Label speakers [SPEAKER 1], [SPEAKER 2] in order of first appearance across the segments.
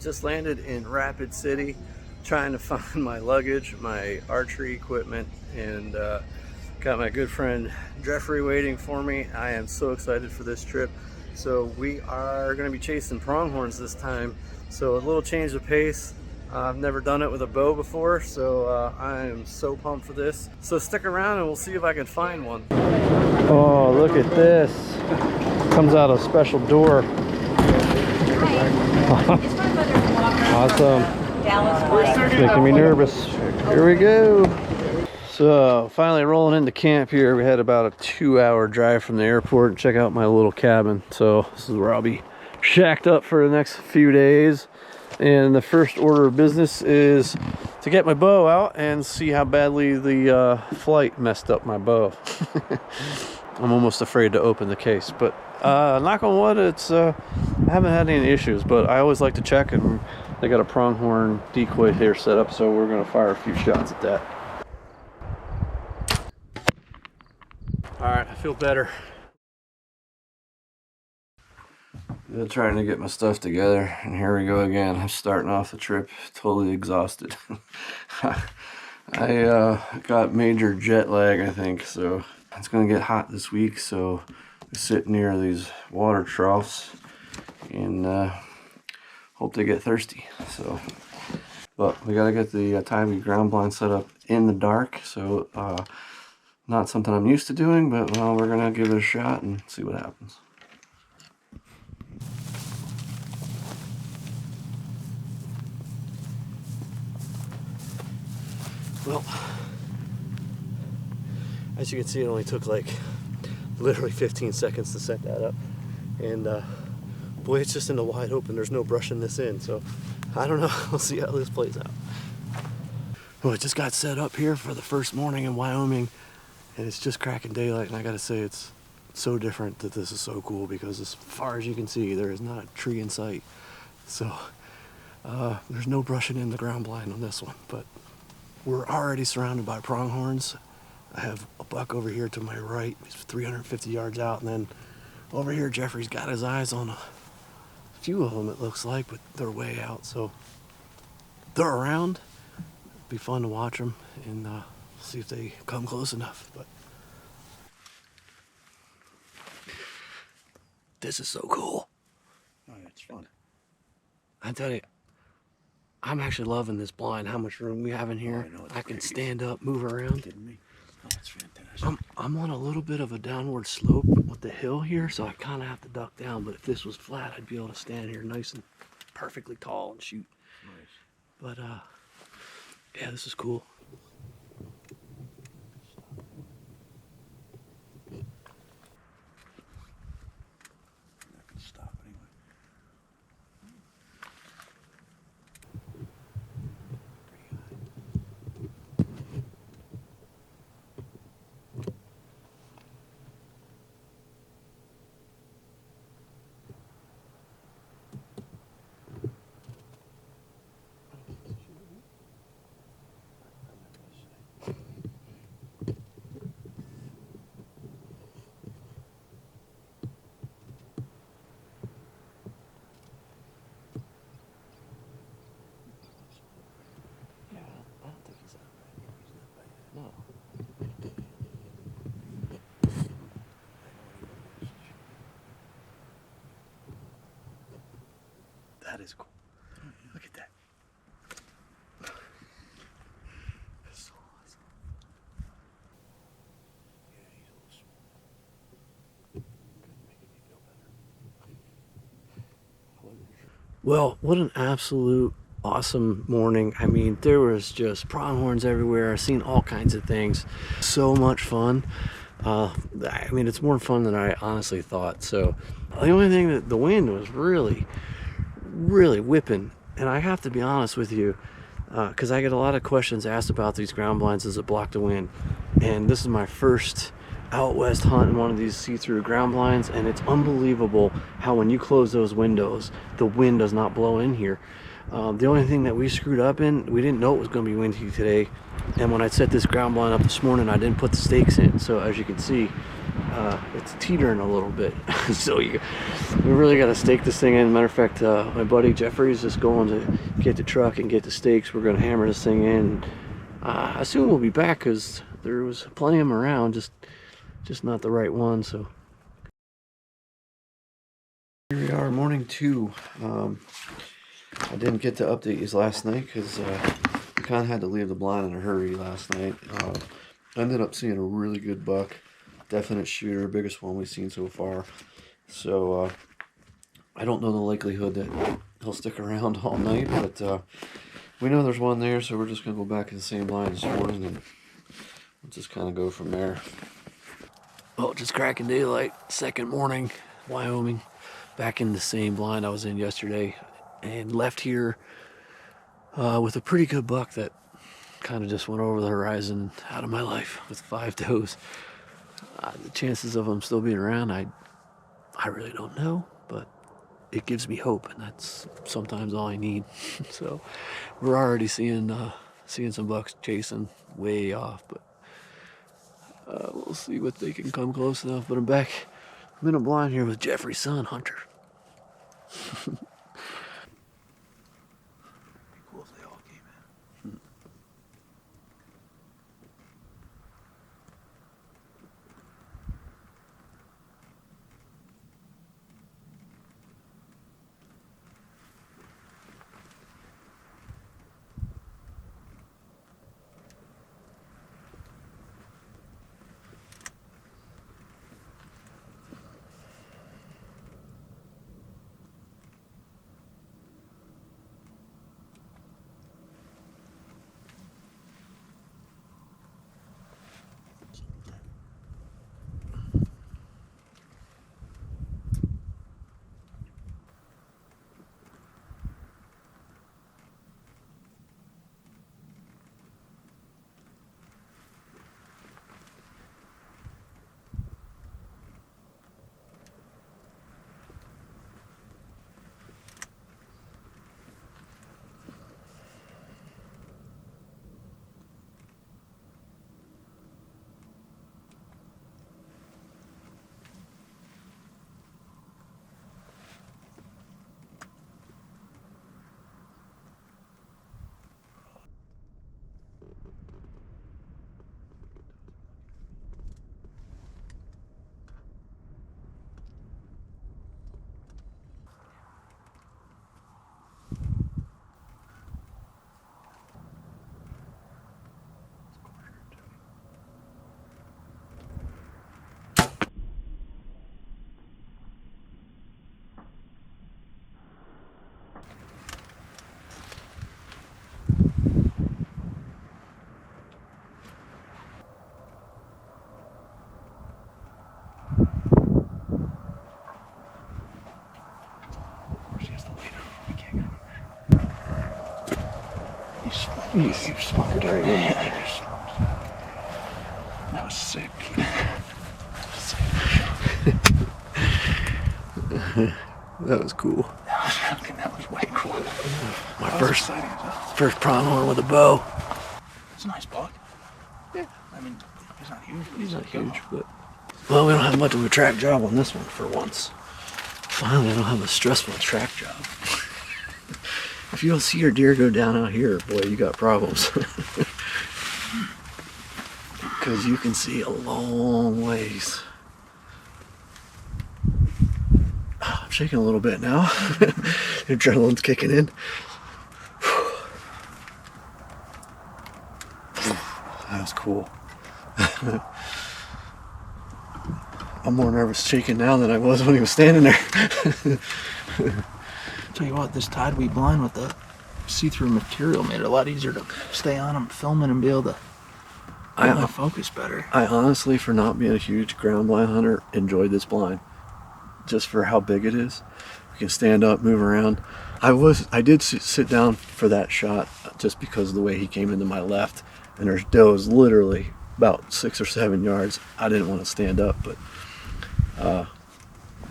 [SPEAKER 1] Just landed in Rapid City, trying to find my luggage, my archery equipment, and got my good friend Jeffrey waiting for me. I am so excited for this trip. So we are going to be chasing pronghorns this time. So a little change of pace. I've never done it with a bow before, so I am so pumped for this. So stick around and we'll see if I can find one. Oh, look at this. Comes out a special door. Awesome. Making me nervous. Here we go. So finally rolling into camp here. We had about a 2-hour drive from the airport and check out my little cabin. So this is where I'll be shacked up for the next few days. And the first order of business is to get my bow out and see how badly the flight messed up my bow. I'm almost afraid to open the case, but knock on wood, it's I haven't had any issues, but I always like to check, and they got a pronghorn decoy here set up, so we're gonna fire a few shots at that. All right, I feel better. Still trying to get my stuff together, and here we go again. I'm starting off the trip totally exhausted. I got major jet lag, I think, so it's gonna get hot this week, so we sit near these water troughs and hope they get thirsty. So, but we gotta get the TideWe ground blind set up in the dark, so not something I'm used to doing, but well, we're gonna give it a shot and see what happens. Well, as you can see, it only took like literally 15 seconds to set that up, and boy, it's just in the wide open. There's no brushing this in, so I don't know. We'll see how this plays out. Well, it just got set up here for the first morning in Wyoming, and it's just cracking daylight, and I gotta say, it's so different that this is so cool, because as far as you can see, there is not a tree in sight. So there's no brushing in the ground blind on this one, but we're already surrounded by pronghorns. I have a buck over here to my right. He's 350 yards out, and then over here Jeffrey's got his eyes on a few of them, it looks like, but they're way out, so they're around. It'll be fun to watch them and see if they come close enough. But this is so cool.
[SPEAKER 2] Oh, it's fun.
[SPEAKER 1] I tell you, I'm actually loving this blind, how much room we have in here.
[SPEAKER 2] Oh,
[SPEAKER 1] I can stand up, move around.
[SPEAKER 2] Kidding me? Oh, that's fantastic.
[SPEAKER 1] I'm on a little bit of a downward slope with the hill here, so I kind of have to duck down, but if this was flat, I'd be able to stand here nice and perfectly tall and shoot.
[SPEAKER 2] Nice.
[SPEAKER 1] But yeah, this is cool.
[SPEAKER 2] I'm not gonna stop anyway.
[SPEAKER 1] That is cool. Look at that. That's so awesome.
[SPEAKER 2] Yeah, he's a little small. Making me feel better.
[SPEAKER 1] Well, what an absolute awesome morning. I mean, there was just pronghorns everywhere. I've seen all kinds of things. So much fun. I mean, it's more fun than I honestly thought. So the only thing that the wind was really whipping, and I have to be honest with you, because I get a lot of questions asked about these ground blinds. Does it block the wind? And this is my first out west hunt in one of these see-through ground blinds, and it's unbelievable how when you close those windows, the wind does not blow in here. The only thing that we screwed up in, we didn't know it was going to be windy today, and when I set this ground blind up this morning, I didn't put the stakes in. So as you can see, it's teetering a little bit. So we really got to stake this thing in. Matter of fact, my buddy Jeffrey is just going to get the truck and get the stakes. We're going to hammer this thing in. I assume we'll be back because there was plenty of them around, just not the right one. So here we are, morning 2. I didn't get to update you last night because we kind of had to leave the blind in a hurry last night. Ended up seeing a really good buck, definite shooter, biggest one we've seen so far. So I don't know the likelihood that he'll stick around all night, but we know there's one there, so we're just gonna go back in the same line this morning and we'll just kind of go from there. Well, just cracking daylight, second morning, Wyoming, back in the same blind I was in yesterday, and left here with a pretty good buck that kind of just went over the horizon out of my life with 5 does. The chances of them still being around, I really don't know, but it gives me hope, and that's sometimes all I need. So we're already seeing some bucks chasing way off, but we'll see what they can come close enough. But I'm in a blind here with Jeffrey's son, Hunter.
[SPEAKER 2] Cool if they all came in.
[SPEAKER 1] You smoked right in there.
[SPEAKER 2] That was sick.
[SPEAKER 1] That was cool.
[SPEAKER 2] That was way cool.
[SPEAKER 1] My
[SPEAKER 2] That was
[SPEAKER 1] first
[SPEAKER 2] exciting as hell.
[SPEAKER 1] first pronghorn with a bow.
[SPEAKER 2] It's a nice buck.
[SPEAKER 1] Yeah.
[SPEAKER 2] I mean, he's not huge. But
[SPEAKER 1] He's not
[SPEAKER 2] good.
[SPEAKER 1] huge, but well, we don't have much of a track job on this one for once. Finally, I don't have a stressful track job. If you don't see your deer go down out here, boy, you got problems. Because you can see a long ways. I'm shaking a little bit now. Adrenaline's kicking in. That was cool. I'm more nervous shaking now than I was when he was standing there.
[SPEAKER 2] Tell you what, this TideWe blind with the see-through material made it a lot easier to stay on them, filming, and be able to get my focus better.
[SPEAKER 1] I honestly, for not being a huge ground blind hunter, enjoyed this blind. Just for how big it is. We can stand up, move around. I did sit down for that shot just because of the way he came into my left, and there's does literally about 6 or 7 yards. I didn't want to stand up, but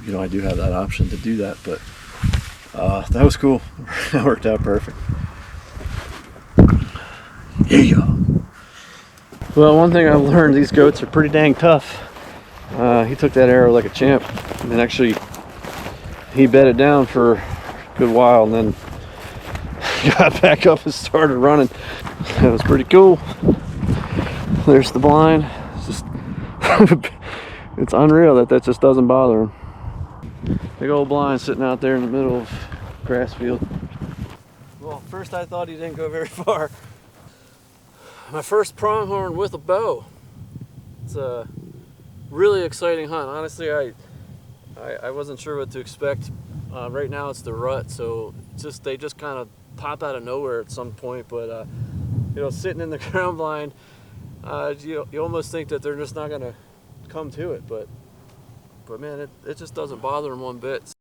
[SPEAKER 1] you know, I do have that option to do that. But that was cool. That worked out perfect. Yeah. Well, one thing I've learned, these goats are pretty dang tough. He took that arrow like a champ, and actually he bedded down for a good while, and then got back up and started running. That was pretty cool. There's the blind. It's just it's unreal that just doesn't bother him. Big old blind sitting out there in the middle of grass field. Well, first I thought he didn't go very far. My first pronghorn with a bow. It's a really exciting hunt. Honestly, I wasn't sure what to expect. Right now it's the rut, so they just kind of pop out of nowhere at some point. But you know, sitting in the ground blind, you almost think that they're just not gonna come to it. But man, it just doesn't bother them one bit.